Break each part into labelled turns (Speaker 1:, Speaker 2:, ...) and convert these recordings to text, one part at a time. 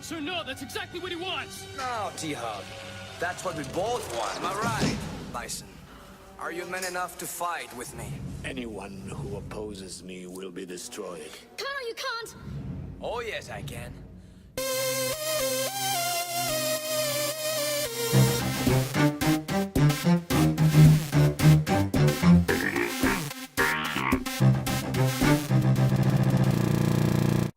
Speaker 1: So no, that's exactly what he wants.
Speaker 2: No, T-Hub. That's what we both want. Am I right, Bison? Are you man enough to fight with me?
Speaker 3: Anyone who opposes me will be destroyed.
Speaker 4: Connor, you can't!
Speaker 2: Oh, yes, I can.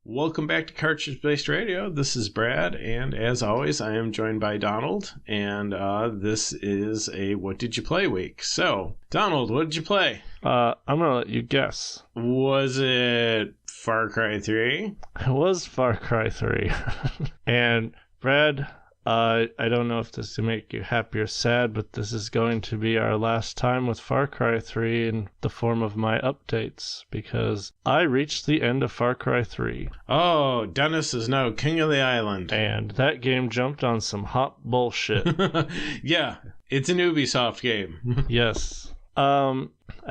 Speaker 5: Welcome back to Cartridge Based Radio. This is Brad, and as always, I am joined by Donald, and this is a What Did You Play week. So, Donald, what did you play?
Speaker 6: I'm gonna let you guess.
Speaker 5: Was it Far Cry 3?
Speaker 6: It was Far Cry 3. And, Brad, I don't know if this will make you happy or sad, but this is going to be our last time with Far Cry 3 in the form of my updates, because I reached the end of Far Cry 3.
Speaker 5: Oh, Dennis is now king of the island.
Speaker 6: And that game jumped on some hot bullshit.
Speaker 5: Yeah, it's an Ubisoft game.
Speaker 6: Yes. I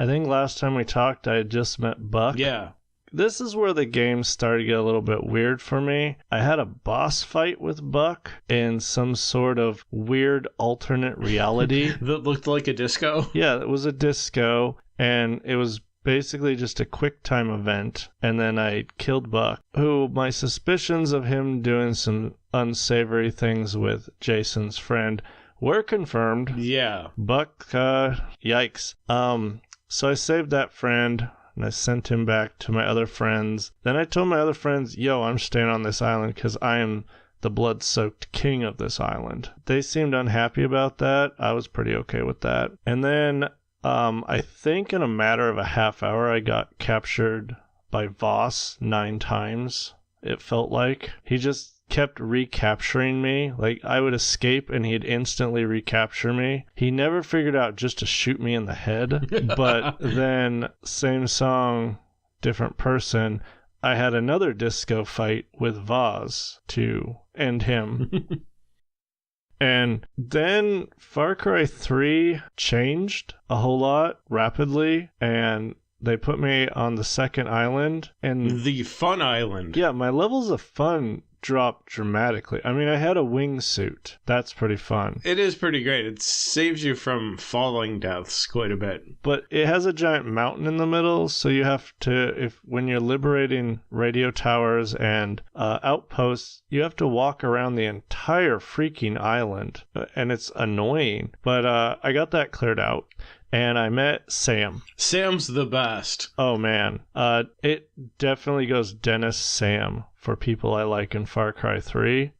Speaker 6: think last time we talked, I had just met Buck.
Speaker 5: Yeah.
Speaker 6: This is where the game started to get a little bit weird for me. I had a boss fight with Buck in some sort of weird alternate reality.
Speaker 5: That looked like a disco?
Speaker 6: Yeah, it was a disco, and it was basically just a quick time event. And then I killed Buck, who my suspicions of him doing some unsavory things with Jason's friend were confirmed.
Speaker 5: Yeah.
Speaker 6: Buck, yikes. So I saved that friend, and I sent him back to my other friends. Then I told my other friends, yo, I'm staying on this island because I am the blood-soaked king of this island. They seemed unhappy about that. I was pretty okay with that. And then I think in a matter of a half hour, I got captured by Voss 9 times, it felt like. He just kept recapturing me. Like, I would escape and he'd instantly recapture me. He never figured out just to shoot me in the head. But then, same song, different person, I had another disco fight with Voss to end him. And then Far Cry 3 changed a whole lot rapidly, and they put me on the second island. And
Speaker 5: the fun island.
Speaker 6: Yeah, my levels of fun dropped dramatically. I mean, I had a wingsuit. That's pretty fun.
Speaker 5: It is pretty great. It saves you from falling deaths quite a bit.
Speaker 6: But it has a giant mountain in the middle, so you have to, when you're liberating radio towers and outposts, you have to walk around the entire freaking island, and it's annoying. But I got that cleared out. And I met Sam.
Speaker 5: Sam's the best.
Speaker 6: Oh, man. It definitely goes Dennis Sam for people I like in Far Cry 3.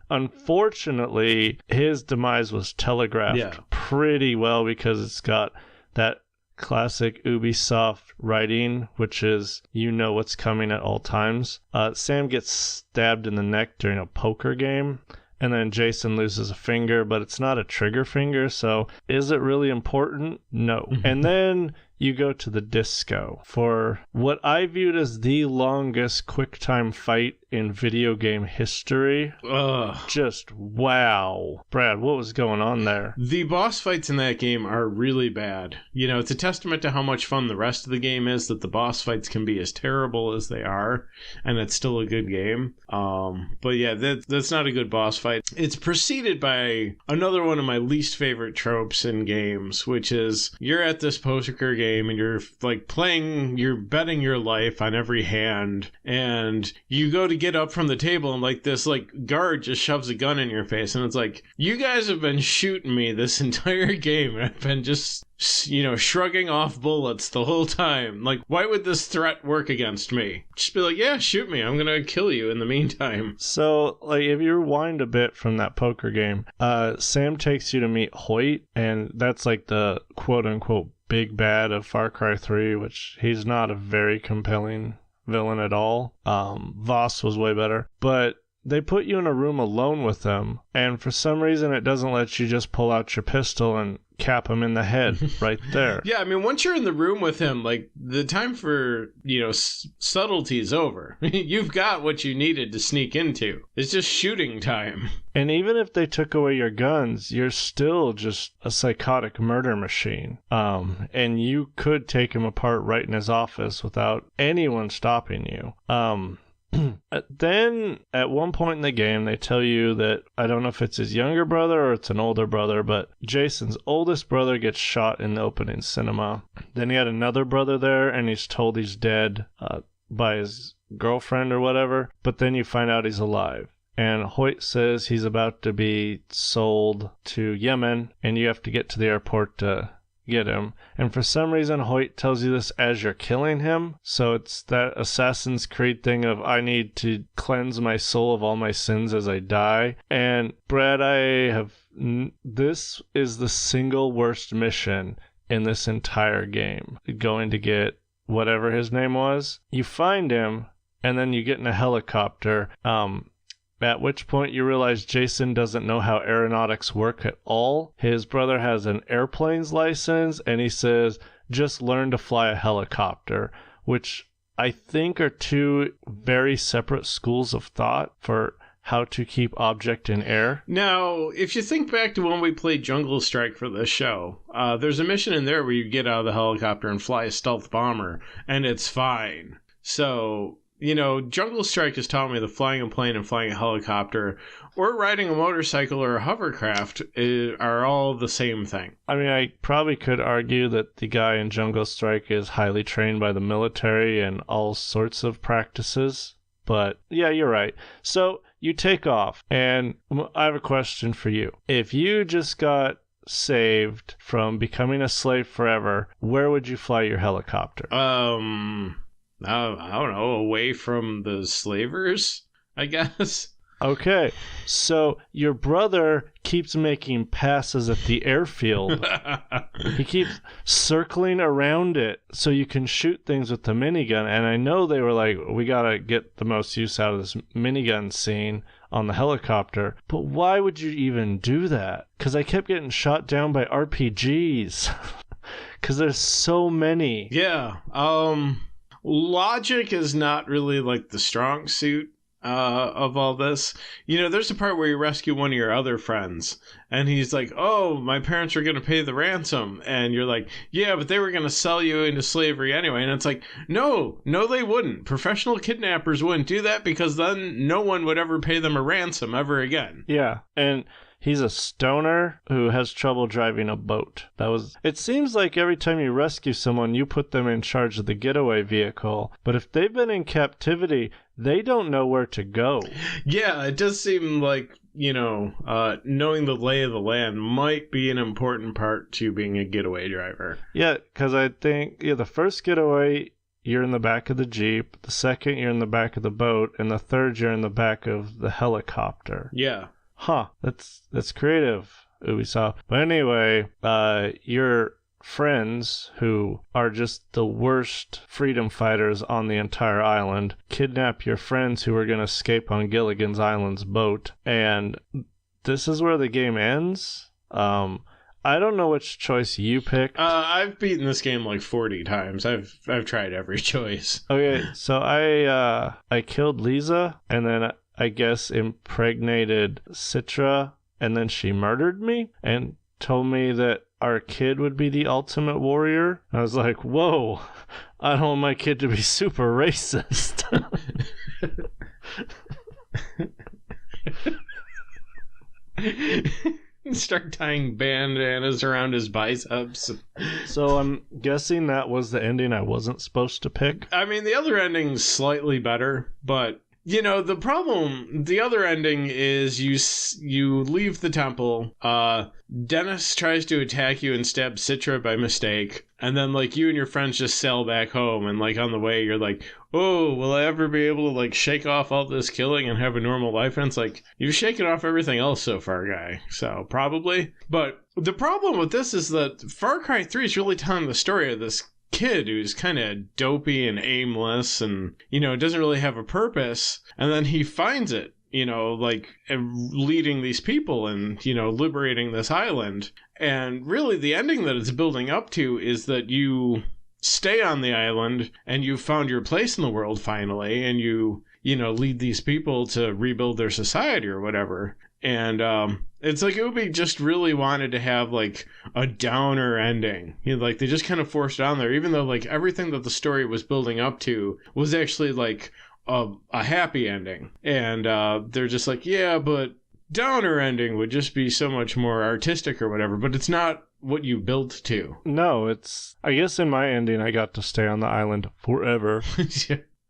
Speaker 6: Unfortunately, his demise was telegraphed pretty well because it's got that classic Ubisoft writing, which is, you know what's coming at all times. Sam gets stabbed in the neck during a poker game. And then Jason loses a finger, but it's not a trigger finger, so is it really important? No. And then you go to the disco for what I viewed as the longest QuickTime fight in video game history.
Speaker 5: Ugh.
Speaker 6: Just wow. Brad, what was going on there?
Speaker 5: The boss fights in that game are really bad. You know, it's a testament to how much fun the rest of the game is that the boss fights can be as terrible as they are, and it's still a good game. But yeah, that's not a good boss fight. It's preceded by another one of my least favorite tropes in games, which is you're at this poker game and you're like you're betting your life on every hand, and you go to get up from the table and like this like guard just shoves a gun in your face, and it's like, you guys have been shooting me this entire game and I've been just, you know, shrugging off bullets the whole time. Like, why would this threat work against me? Just be like, yeah, shoot me, I'm gonna kill you in the meantime.
Speaker 6: So, like, if you rewind a bit from that poker game, Sam takes you to meet Hoyt, and that's like the quote-unquote big bad of Far Cry 3, which he's not a very compelling villain at all. Voss was way better. But they put you in a room alone with them, and for some reason it doesn't let you just pull out your pistol and cap him in the head right there.
Speaker 5: Yeah, I mean, once you're in the room with him, like, the time for, you know, subtlety is over. You've got what you needed to sneak into. It's just shooting time.
Speaker 6: And even if they took away your guns, you're still just a psychotic murder machine. And you could take him apart right in his office without anyone stopping you. Then, at one point in the game, they tell you that, I don't know if it's his younger brother or it's an older brother, but Jason's oldest brother gets shot in the opening cinema. Then he had another brother there, and he's told he's dead by his girlfriend or whatever, but then you find out he's alive. And Hoyt says he's about to be sold to Yemen, and you have to get to the airport to get him. And for some reason, Hoyt tells you this as you're killing him. So it's that Assassin's Creed thing of, I need to cleanse my soul of all my sins as I die. And Brad, this is the single worst mission in this entire game. Going to get whatever his name was. You find him, and then you get in a helicopter. At which point you realize Jason doesn't know how aeronautics work at all. His brother has an airplane's license, and he says, just learn to fly a helicopter, which I think are two very separate schools of thought for how to keep object in air.
Speaker 5: Now, if you think back to when we played Jungle Strike for this show, there's a mission in there where you get out of the helicopter and fly a stealth bomber, and it's fine. So, Jungle Strike has taught me that flying a plane and flying a helicopter or riding a motorcycle or a hovercraft are all the same thing.
Speaker 6: I mean, I probably could argue that the guy in Jungle Strike is highly trained by the military and all sorts of practices. But yeah, you're right. So you take off, and I have a question for you. If you just got saved from becoming a slave forever, where would you fly your helicopter?
Speaker 5: I don't know, away from the slavers, I guess.
Speaker 6: Okay, so your brother keeps making passes at the airfield. He keeps circling around it so you can shoot things with the minigun. And I know they were like, we gotta get the most use out of this minigun scene on the helicopter. But why would you even do that? Because I kept getting shot down by RPGs. Because there's so many.
Speaker 5: Yeah, logic is not really like the strong suit of all this. There's a part where you rescue one of your other friends, and he's like, oh, my parents are going to pay the ransom. And you're like, yeah, but they were going to sell you into slavery anyway. And it's like, no, they wouldn't. Professional kidnappers wouldn't do that, because then no one would ever pay them a ransom ever again.
Speaker 6: Yeah, and he's a stoner who has trouble driving a boat. It seems like every time you rescue someone, you put them in charge of the getaway vehicle. But if they've been in captivity, they don't know where to go. Yeah,
Speaker 5: it does seem like, knowing the lay of the land might be an important part to being a getaway driver.
Speaker 6: Yeah, because I think, the first getaway, you're in the back of the Jeep. The second, you're in the back of the boat. And the third, you're in the back of the helicopter.
Speaker 5: Yeah.
Speaker 6: Huh, that's creative, Ubisoft. But anyway, your friends, who are just the worst freedom fighters on the entire island, kidnap your friends who are going to escape on Gilligan's Island's boat. And this is where the game ends. I don't know which choice you picked.
Speaker 5: I've beaten this game like 40 times. I've tried every choice.
Speaker 6: Okay, so I killed Lisa, and then I guess impregnated Citra, and then she murdered me and told me that our kid would be the ultimate warrior. I was like, whoa, I don't want my kid to be super racist.
Speaker 5: Start tying bandanas around his biceps.
Speaker 6: So I'm guessing that was the ending I wasn't supposed to pick.
Speaker 5: I mean, the other ending's slightly better, but the problem, the other ending is you leave the temple, Dennis tries to attack you and stab Citra by mistake, and then, you and your friends just sail back home, and, on the way, you're like, oh, will I ever be able to, shake off all this killing and have a normal life? And it's like, you've shaken off everything else so far, guy, so probably. But the problem with this is that Far Cry 3 is really telling the story of this kid who's kind of dopey and aimless and, doesn't really have a purpose. And then he finds it, leading these people and, liberating this island. And really the ending that it's building up to is that you stay on the island and you've found your place in the world finally. And you lead these people to rebuild their society or whatever. And it's like Ubi just really wanted to have a downer ending. They just kind of forced it on there, even though everything that the story was building up to was actually a happy ending. And they're just like, yeah, but downer ending would just be so much more artistic or whatever. But it's not what you built to.
Speaker 6: No, it's... I guess in my ending, I got to stay on the island forever.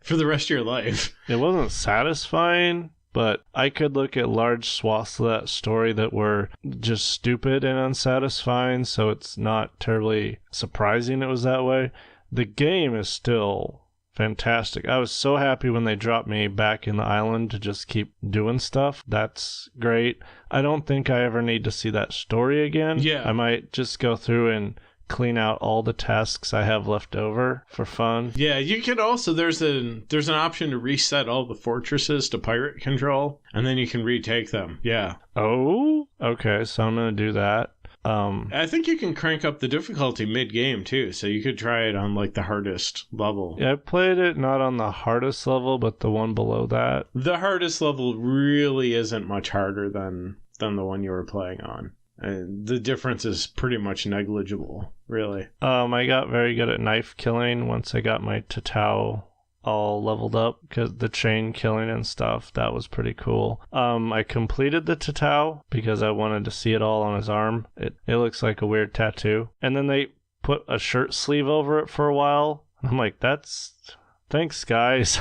Speaker 5: For the rest of your life.
Speaker 6: It wasn't satisfying, but I could look at large swaths of that story that were just stupid and unsatisfying, so it's not terribly surprising it was that way. The game is still fantastic. I was so happy when they dropped me back in the island to just keep doing stuff. That's great. I don't think I ever need to see that story again.
Speaker 5: Yeah.
Speaker 6: I might just go through and clean out all the tasks I have left over for fun.
Speaker 5: Yeah, you can also there's an option to reset all the fortresses to pirate control, and then you can retake them. Yeah.
Speaker 6: Oh, okay, so I'm gonna do that.
Speaker 5: I think you can crank up the difficulty mid-game too, so you could try it on like the hardest level.
Speaker 6: Yeah, I played it not on the hardest level, but the one below that.
Speaker 5: The hardest level really isn't much harder than the one you were playing on. And the difference is pretty much negligible, really.
Speaker 6: I got very good at knife killing once I got my Tatao all leveled up, because the chain killing and stuff, that was pretty cool. I completed the Tatao because I wanted to see it all on his arm. It looks like a weird tattoo. And then they put a shirt sleeve over it for a while. I'm like, thanks guys.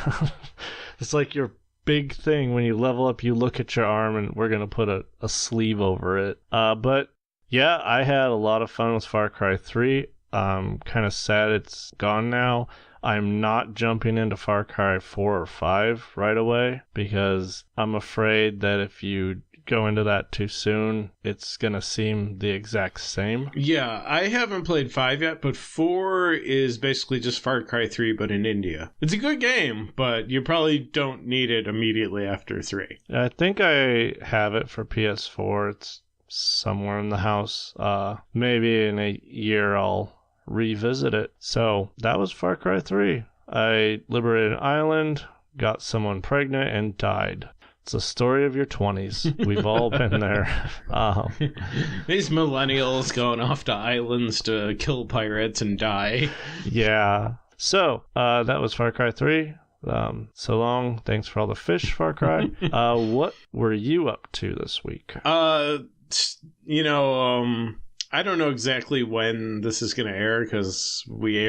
Speaker 6: It's like your big thing when you level up, you look at your arm and we're gonna put a sleeve over it. But yeah, I had a lot of fun with Far Cry 3. Kind of sad it's gone now. I'm not jumping into Far Cry 4 or 5 right away because I'm afraid that if you go into that too soon, it's going to seem the exact same.
Speaker 5: Yeah, I haven't played 5 yet, but 4 is basically just Far Cry 3, but in India. It's a good game, but you probably don't need it immediately after 3.
Speaker 6: I think I have it for PS4. It's somewhere in the house. Maybe in a year I'll revisit it. So that was Far Cry 3. I liberated an island, got someone pregnant, and died. It's a story of your 20s. We've all been there.
Speaker 5: These millennials going off to islands to kill pirates and die.
Speaker 6: Yeah. So that was Far Cry 3. So long. Thanks for all the fish, Far Cry. What were you up to this week?
Speaker 5: I don't know exactly when this is going to air because we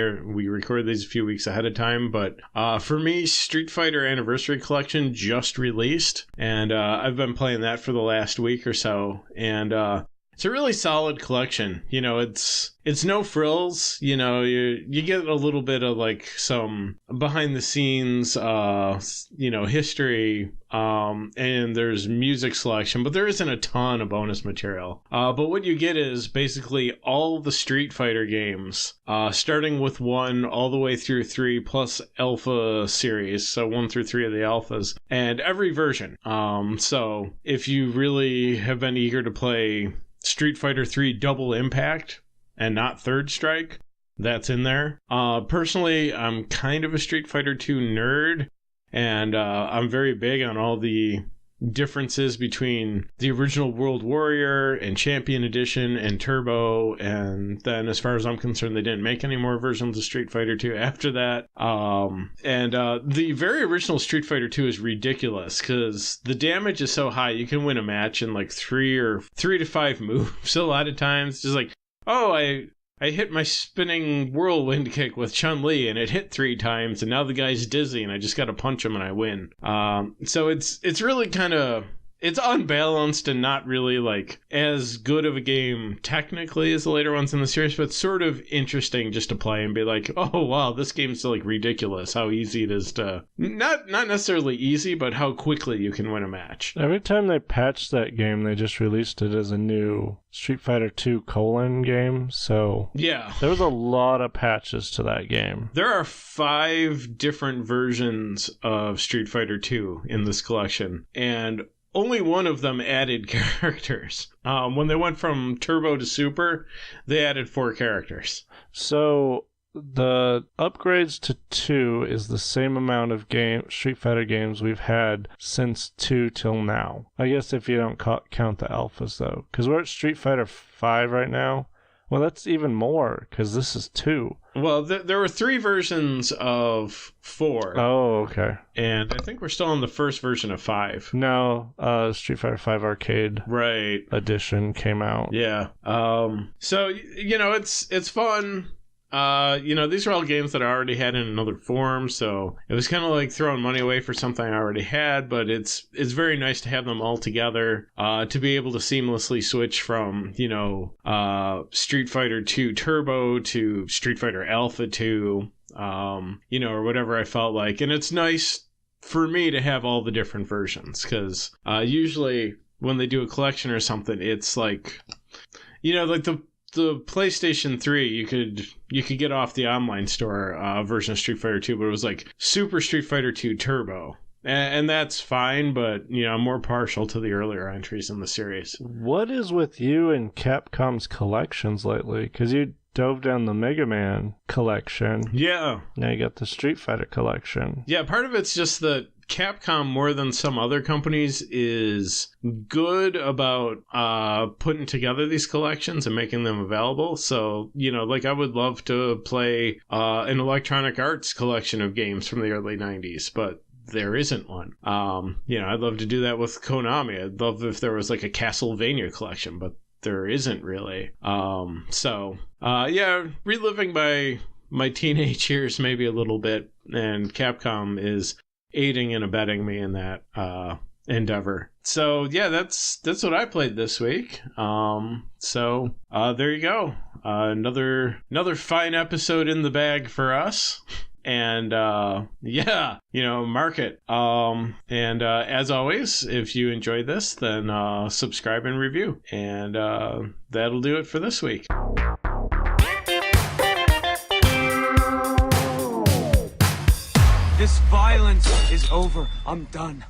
Speaker 5: record these a few weeks ahead of time. But for me, Street Fighter Anniversary Collection just released, and I've been playing that for the last week or so. And it's a really solid collection. You know, it's no frills. You know, you get a little bit of like some behind the scenes, history. And there's music selection, but there isn't a ton of bonus material. But what you get is basically all the Street Fighter games, starting with 1 all the way through 3, plus Alpha series, so 1 through 3 of the Alphas, and every version. So if you really have been eager to play Street Fighter 3 Double Impact and not Third Strike, that's in there. Personally, I'm kind of a Street Fighter 2 nerd. And I'm very big on all the differences between the original World Warrior and Champion Edition and Turbo. And then as far as I'm concerned, they didn't make any more versions of Street Fighter 2 after that. The very original Street Fighter 2 is ridiculous because the damage is so high. You can win a match in like 3 to 5 moves a lot of times. Just like, oh, I hit my spinning whirlwind kick with Chun-Li and it hit 3 times and now the guy's dizzy and I just gotta punch him and I win. So it's really kind of... It's unbalanced and not really like as good of a game technically as the later ones in the series, but sort of interesting just to play and be like, oh wow, this game's like ridiculous how easy it is to not necessarily easy, but how quickly you can win a match.
Speaker 6: Every time they patched that game, they just released it as a new Street Fighter 2 : game. So
Speaker 5: yeah,
Speaker 6: there was a lot of patches to that game.
Speaker 5: There are 5 different versions of Street Fighter 2 in this collection, and only one of them added characters. When they went from Turbo to Super, they added 4 characters.
Speaker 6: So the upgrades to 2 is the same amount of Street Fighter games we've had since 2 till now. I guess if you don't count the alphas, though. Because we're at Street Fighter 5 right now. Well, that's even more, because this is 2.
Speaker 5: Well, there were 3 versions of 4.
Speaker 6: Oh, okay.
Speaker 5: And I think we're still on the first version of 5.
Speaker 6: No, Street Fighter 5 Arcade
Speaker 5: Right.
Speaker 6: Edition came out.
Speaker 5: Yeah. So, you know, it's fun. You know, these are all games that I already had in another form, so it was kind of like throwing money away for something I already had, but it's very nice to have them all together, to be able to seamlessly switch from, you know, Street Fighter 2 Turbo to Street Fighter Alpha 2, you know, or whatever I felt like. And it's nice for me to have all the different versions, because usually when they do a collection or something, it's like, you know, like the PlayStation 3, you could get off the online store version of Street Fighter 2, but it was like Super Street Fighter 2 Turbo. And that's fine, but, you know, I'm more partial to the earlier entries in the series.
Speaker 6: What is with you and Capcom's collections lately? Because you dove down the Mega Man collection.
Speaker 5: Yeah.
Speaker 6: Now you got the Street Fighter collection.
Speaker 5: Yeah, part of it's just that Capcom, more than some other companies, is good about putting together these collections and making them available. So, you know, like I would love to play an Electronic Arts collection of games from the early 90s, but there isn't one. You know, I'd love to do that with Konami. I'd love if there was like a Castlevania collection, but there isn't really. Yeah, reliving my teenage years maybe a little bit, and Capcom is aiding and abetting me in that endeavor. So yeah, that's what I played this week. So there you go. Another fine episode in the bag for us. And yeah, you know, mark it. And as always, if you enjoyed this, then subscribe and review. And that'll do it for this week.
Speaker 2: This violence is over. I'm done.